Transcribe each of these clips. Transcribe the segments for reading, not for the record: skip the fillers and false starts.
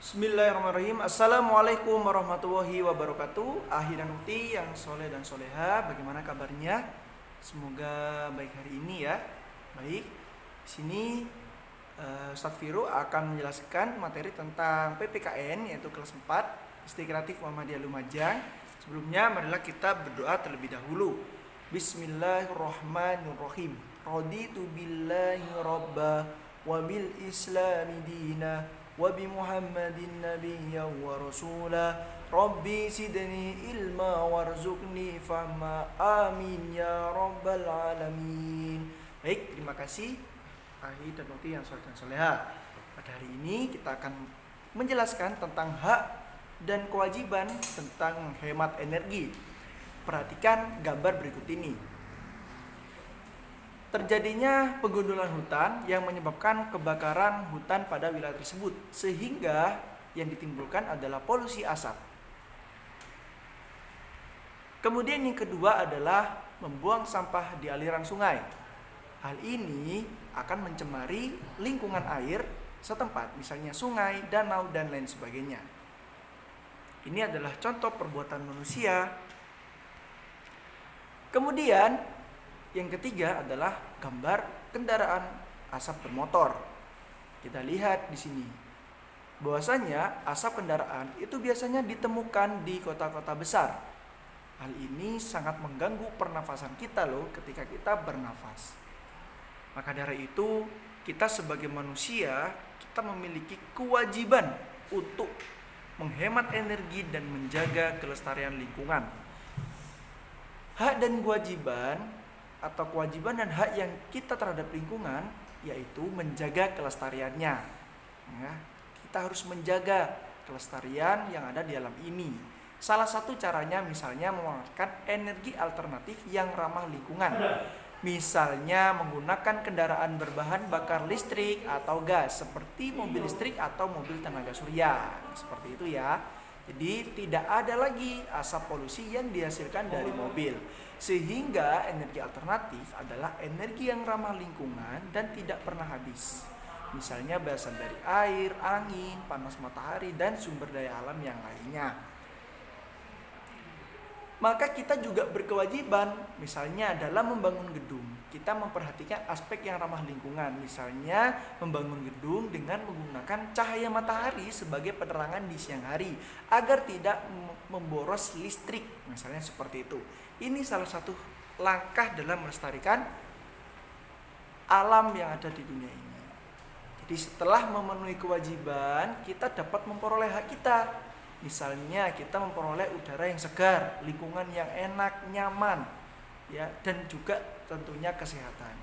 Bismillahirrahmanirrahim. Assalamualaikum warahmatullahi wabarakatuh. Ahi dan Uti yang soleh dan soleha, bagaimana kabarnya? Semoga baik hari ini ya. Baik, di sini Ustadz Firu akan menjelaskan materi tentang PPKN, yaitu kelas 4 SD Kreatif Muhammadiyah Lumajang. Sebelumnya marilah kita berdoa terlebih dahulu. Bismillahirrahmanirrahim. Raditu billahi rabba wa bil islami dina wa bi Muhammadin nabiyya wa rasula Rabbi sidni ilma warzuqni fahma amin ya rabbal alamin. Baik, terima kasih Ahi dan Uti yang soleh dan soleha. Pada hari ini kita akan menjelaskan tentang hak dan kewajiban tentang hemat energi. Perhatikan gambar berikut ini. Terjadinya penggundulan hutan yang menyebabkan kebakaran hutan pada wilayah tersebut, sehingga yang ditimbulkan adalah polusi asap. Kemudian yang kedua adalah membuang sampah di aliran sungai. Hal ini akan mencemari lingkungan air setempat, misalnya sungai, danau, dan lain sebagainya. Ini adalah contoh perbuatan manusia. Kemudian yang ketiga adalah gambar kendaraan asap bermotor. Kita lihat di sini bahwasanya asap kendaraan itu biasanya ditemukan di kota-kota besar. Hal ini sangat mengganggu pernafasan kita loh ketika kita bernafas. Maka dari itu kita sebagai manusia kita memiliki kewajiban untuk menghemat energi dan menjaga kelestarian lingkungan. Hak dan kewajiban atau kewajiban dan hak yang kita terhadap lingkungan yaitu menjaga kelestariannya. Ya, kita harus menjaga kelestarian yang ada di alam ini. Salah satu caranya misalnya memanfaatkan energi alternatif yang ramah lingkungan. Misalnya menggunakan kendaraan berbahan bakar listrik atau gas seperti mobil listrik atau mobil tenaga surya. Seperti itu ya. Jadi tidak ada lagi asap polusi yang dihasilkan dari mobil. Sehingga energi alternatif adalah energi yang ramah lingkungan dan tidak pernah habis. Misalnya berasal dari air, angin, panas matahari, dan sumber daya alam yang lainnya. Maka kita juga berkewajiban, misalnya dalam membangun gedung, kita memperhatikan aspek yang ramah lingkungan. Misalnya membangun gedung dengan menggunakan cahaya matahari sebagai penerangan di siang hari, agar tidak memboros listrik, misalnya seperti itu. Ini salah satu langkah dalam melestarikan alam yang ada di dunia ini. Jadi setelah memenuhi kewajiban, kita dapat memperoleh hak kita. Misalnya kita memperoleh udara yang segar, lingkungan yang enak, nyaman, ya, dan juga tentunya kesehatan.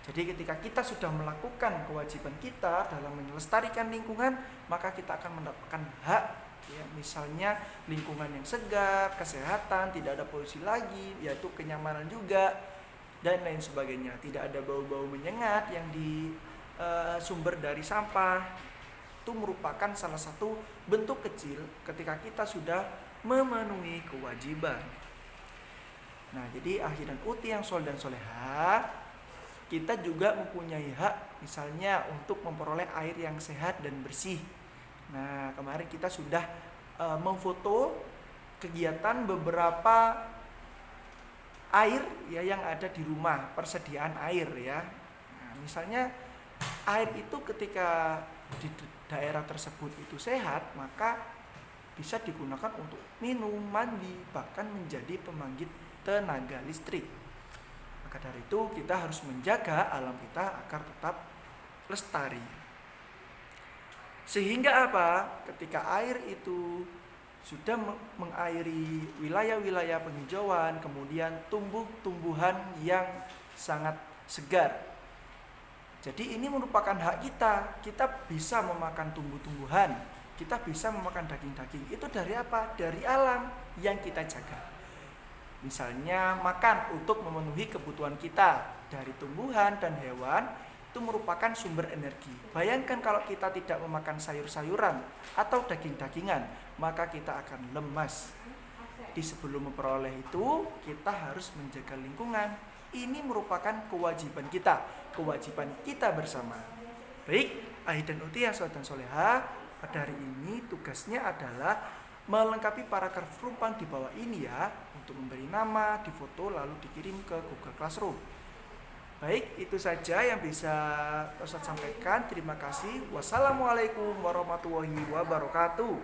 Jadi ketika kita sudah melakukan kewajiban kita dalam melestarikan lingkungan, maka kita akan mendapatkan hak, ya, misalnya lingkungan yang segar, kesehatan, tidak ada polusi lagi, yaitu kenyamanan juga, dan lain sebagainya. Tidak ada bau-bau menyengat yang sumber dari sampah. Itu merupakan salah satu bentuk kecil ketika kita sudah memenuhi kewajiban. Nah, jadi Ahi dan Uti yang soleh dan soleha, kita juga mempunyai hak misalnya untuk memperoleh air yang sehat dan bersih. Nah, kemarin kita sudah memfoto kegiatan beberapa air ya yang ada di rumah, persediaan air ya. Nah, misalnya air itu ketika di daerah tersebut itu sehat, maka bisa digunakan untuk minum, mandi, bahkan menjadi pembangkit tenaga listrik. Maka dari itu kita harus menjaga alam kita agar tetap lestari. Sehingga apa? Ketika air itu sudah mengairi wilayah-wilayah penghijauan, kemudian tumbuh-tumbuhan yang sangat segar. Jadi ini merupakan hak kita. Kita bisa memakan tumbuh-tumbuhan, kita bisa memakan daging-daging. Itu dari apa? Dari alam yang kita jaga. Misalnya makan untuk memenuhi kebutuhan kita dari tumbuhan dan hewan, itu merupakan sumber energi. Bayangkan kalau kita tidak memakan sayur-sayuran atau daging-dagingan, maka kita akan lemas. Di sebelum memperoleh itu, kita harus menjaga lingkungan. Ini merupakan kewajiban kita bersama. Baik, Ahi dan Uti yang soleh dan soleha, Pada hari ini tugasnya adalah melengkapi paragraf rumpun di bawah ini ya, untuk memberi nama, difoto, lalu dikirim ke Google Classroom. Baik, itu saja yang bisa Ustadz sampaikan. Terima kasih. Wassalamualaikum warahmatullahi wabarakatuh.